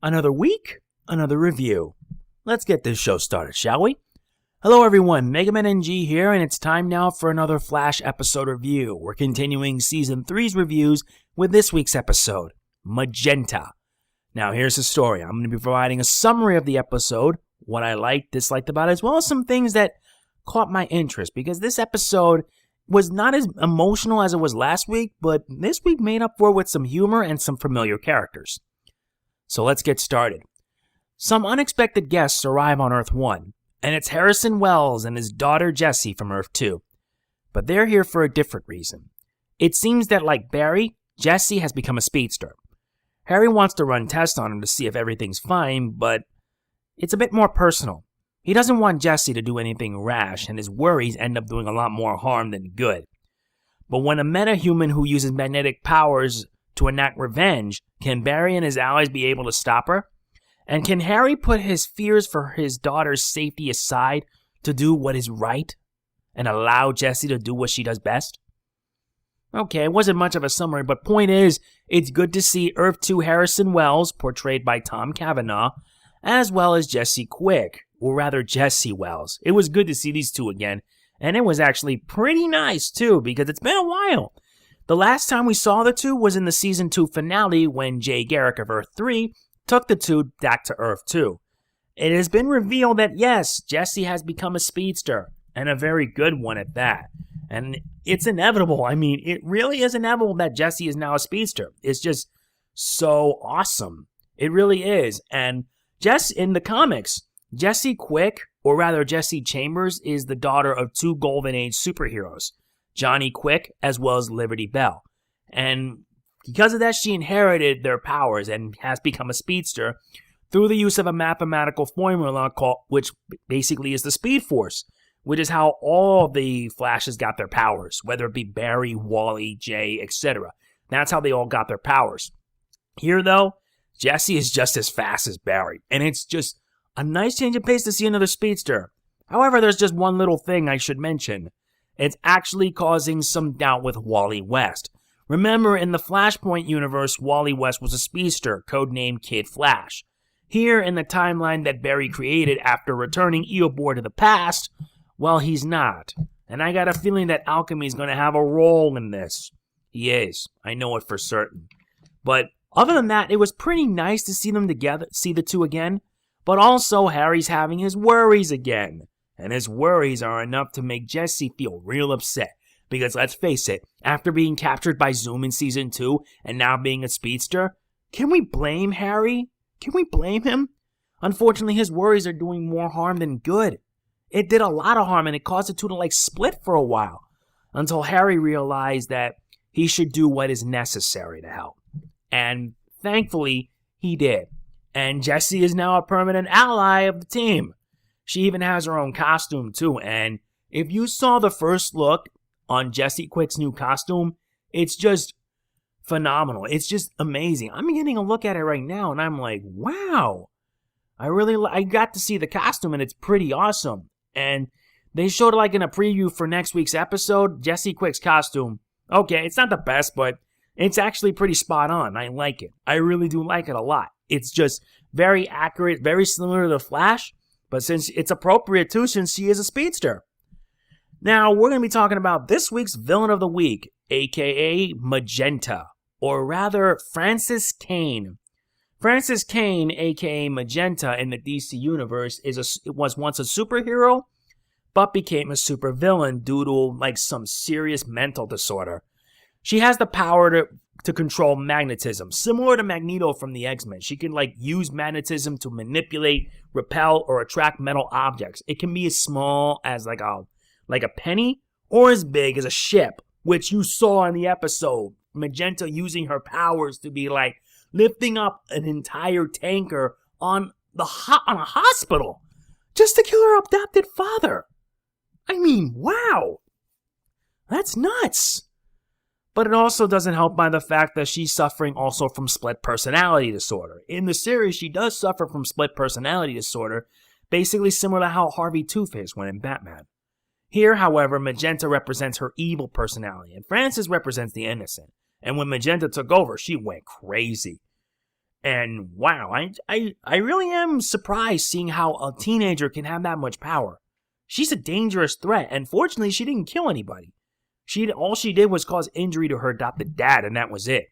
Another week, another review. Let's get this show started, shall we? Hello everyone, Megaman NG here, and it's time now for another Flash episode review. We're continuing Season 3's reviews with this week's episode, Magenta. Now here's the story. I'm going to be providing a summary of the episode, what I liked, disliked about it, as well as some things that caught my interest, because this episode was not as emotional as it was last week, but this week made up for it with some humor and some familiar characters. So let's get started. Some unexpected guests arrive on Earth 1, and it's Harrison Wells and his daughter Jessie from Earth 2. But they're here for a different reason. It seems that, like Barry, Jessie has become a speedster. Harry wants to run tests on her to see if everything's fine, but it's a bit more personal. He doesn't want Jessie to do anything rash, and his worries end up doing a lot more harm than good. But when a metahuman who uses magnetic powers to enact revenge, can Barry and his allies be able to stop her? And can Harry put his fears for his daughter's safety aside to do what is right and allow Jessie to do what she does best? Okay, it wasn't much of a summary, but point is, it's good to see Earth 2 Harrison Wells, portrayed by Tom Cavanaugh, as well as Jessie Quick, or rather Jessie Wells. It was good to see these two again, and it was actually pretty nice too, because it's been a while. The last time we saw the two was in the Season 2 finale when Jay Garrick of Earth 3 took the two back to Earth 2. It has been revealed that yes, Jessie has become a speedster, and a very good one at that. And it's inevitable. I mean, it really is inevitable that Jessie is now a speedster. It's just so awesome. It really is. And in the comics, Jessie Quick, or rather Jessie Chambers, is the daughter of two Golden Age superheroes, Johnny Quick as well as Liberty Bell. And because of that, she inherited their powers and has become a speedster through the use of a mathematical formula which basically is the Speed Force, which is how all the Flashes got their powers, whether it be Barry, Wally, Jay, etc. That's how they all got their powers. Here, though, Jessie is just as fast as Barry, and it's just a nice change of pace to see another speedster. However, there's just one little thing I should mention. It's actually causing some doubt with Wally West. Remember, in the Flashpoint universe, Wally West was a speedster, codenamed Kid Flash. Here, in the timeline that Barry created after returning Eobor to the past, well, he's not. And I got a feeling that Alchemy is going to have a role in this. He is. I know it for certain. But other than that, it was pretty nice to see them together, see the two again. But also, Harry's having his worries again. And his worries are enough to make Jessie feel real upset. Because let's face it, after being captured by Zoom in Season 2 and now being a speedster, can we blame Harry? Can we blame him? Unfortunately, his worries are doing more harm than good. It did a lot of harm and it caused the two to split for a while. Until Harry realized that he should do what is necessary to help. And thankfully, he did. And Jessie is now a permanent ally of the team. She even has her own costume too, and if you saw the first look on Jessie Quick's new costume, it's just phenomenal. It's just amazing. I'm getting a look at it right now, and I'm like, wow. I got to see the costume, and it's pretty awesome. And they showed it in a preview for next week's episode. Jessie Quick's costume, okay, it's not the best, but it's actually pretty spot on. I like it. I really do like it a lot. It's just very accurate, very similar to the Flash. But since it's appropriate too, since she is a speedster. Now, we're going to be talking about this week's Villain of the Week, a.k.a. Magenta, or rather, Francis Kane. Francis Kane, a.k.a. Magenta in the DC Universe, was once a superhero, but became a supervillain due to, some serious mental disorder. She has the power to control magnetism, similar to Magneto from the X-Men. She can use magnetism to manipulate, repel, or attract metal objects. It can be as small as like a penny or as big as a ship, which you saw in the episode. Magenta using her powers to be lifting up an entire tanker on a hospital just to kill her adopted father. I mean, wow. That's nuts. But it also doesn't help by the fact that she's suffering also from split personality disorder. In the series, she does suffer from split personality disorder, basically similar to how Harvey Two-Face went in Batman. Here, however, Magenta represents her evil personality, and Francis represents the innocent. And when Magenta took over, she went crazy. And wow, I really am surprised seeing how a teenager can have that much power. She's a dangerous threat, and fortunately she didn't kill anybody. All she did was cause injury to her adopted dad, and that was it.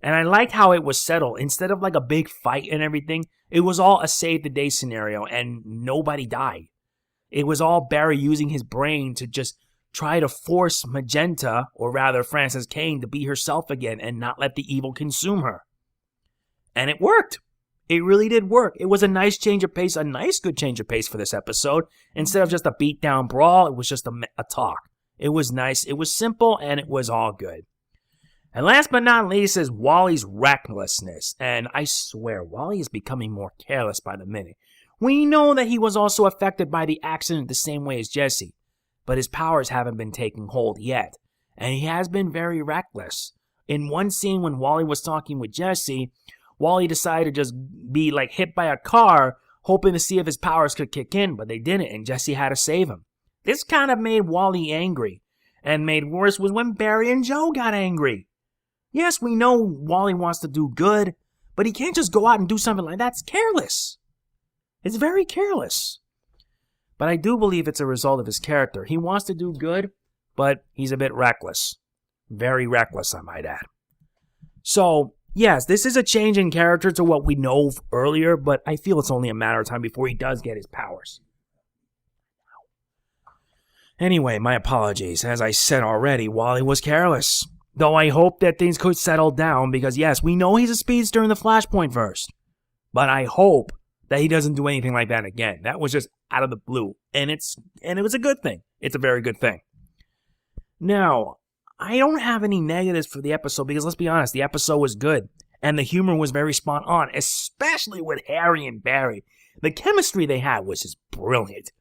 And I liked how it was settled. Instead of like a big fight and everything, it was all a save-the-day scenario, and nobody died. It was all Barry using his brain to just try to force Magenta, or rather Frances Kane, to be herself again and not let the evil consume her. And it worked. It really did work. It was a nice change of pace, a nice good change of pace for this episode. Instead of just a beat-down brawl, it was just a talk. It was nice, it was simple, and it was all good. And last but not least is Wally's recklessness. And I swear, Wally is becoming more careless by the minute. We know that he was also affected by the accident the same way as Jesse, but his powers haven't been taking hold yet. And he has been very reckless. In one scene when Wally was talking with Jesse, Wally decided to just be like hit by a car, hoping to see if his powers could kick in, but they didn't, and Jesse had to save him. This kind of made Wally angry. And made worse was when Barry and Joe got angry. Yes, we know Wally wants to do good, but he can't just go out and do something like that. It's careless. It's very careless. But I do believe it's a result of his character. He wants to do good, but he's a bit reckless. Very reckless, I might add. So, yes, this is a change in character to what we know earlier, but I feel it's only a matter of time before he does get his powers. Anyway, my apologies. As I said already, Wally was careless. Though I hope that things could settle down because, yes, we know he's a speedster in the Flashpoint verse. But I hope that he doesn't do anything like that again. That was just out of the blue. And it was a good thing. It's a very good thing. Now, I don't have any negatives for the episode because, let's be honest, the episode was good. And the humor was very spot on, especially with Harry and Barry. The chemistry they had was just brilliant.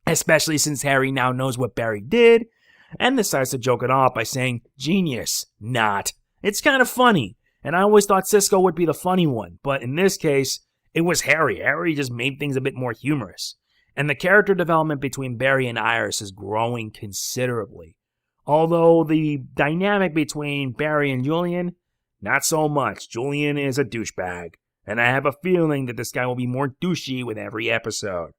Especially since Harry now knows what Barry did, and decides to joke it off by saying, genius, not. It's kind of funny, and I always thought Cisco would be the funny one, but in this case, it was Harry. Harry just made things a bit more humorous. And the character development between Barry and Iris is growing considerably. Although the dynamic between Barry and Julian, not so much. Julian is a douchebag, and I have a feeling that this guy will be more douchey with every episode.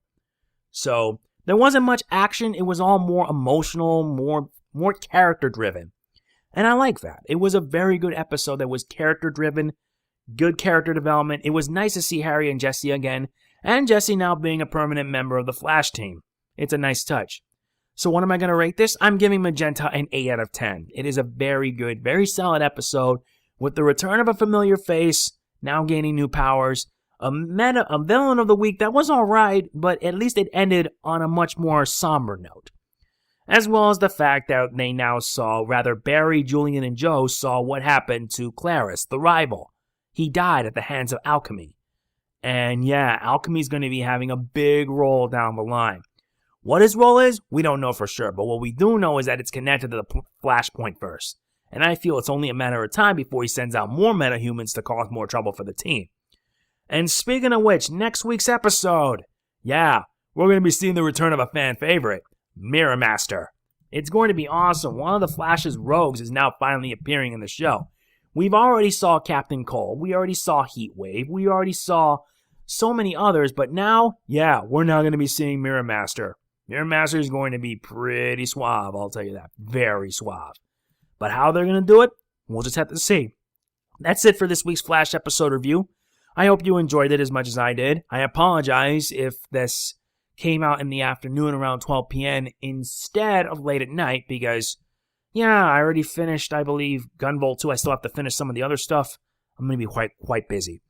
So, there wasn't much action. It was all more emotional, more character-driven. And I like that. It was a very good episode that was character-driven, good character development. It was nice to see Harry and Jesse again, and Jesse now being a permanent member of the Flash team. It's a nice touch. So what am I going to rate this? I'm giving Magenta an 8 out of 10. It is a very good, very solid episode with the return of a familiar face, now gaining new powers. A villain of the week that was alright, but at least it ended on a much more somber note. As well as the fact that they now saw, rather Barry, Julian, and Joe saw what happened to Careless, the rival. He died at the hands of Alchemy. And yeah, Alchemy's going to be having a big role down the line. What his role is, we don't know for sure, but what we do know is that it's connected to the Flashpoint verse. And I feel it's only a matter of time before he sends out more metahumans to cause more trouble for the team. And speaking of which, next week's episode, yeah, we're going to be seeing the return of a fan favorite, Mirror Master. It's going to be awesome. One of the Flash's rogues is now finally appearing in the show. We've already saw Captain Cold, we already saw Heatwave, we already saw so many others, but now, yeah, we're now going to be seeing Mirror Master. Mirror Master is going to be pretty suave, I'll tell you that. Very suave. But how they're going to do it, we'll just have to see. That's it for this week's Flash episode review. I hope you enjoyed it as much as I did. I apologize if this came out in the afternoon around 12 p.m. instead of late at night because, yeah, I already finished, I believe, Gunvolt 2. I still have to finish some of the other stuff. I'm going to be quite busy.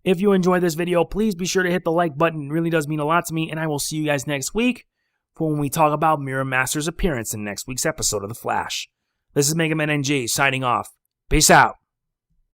If you enjoyed this video, please be sure to hit the like button. It really does mean a lot to me, and I will see you guys next week for when we talk about Mirror Master's appearance in next week's episode of The Flash. This is Mega Man NG signing off. Peace out.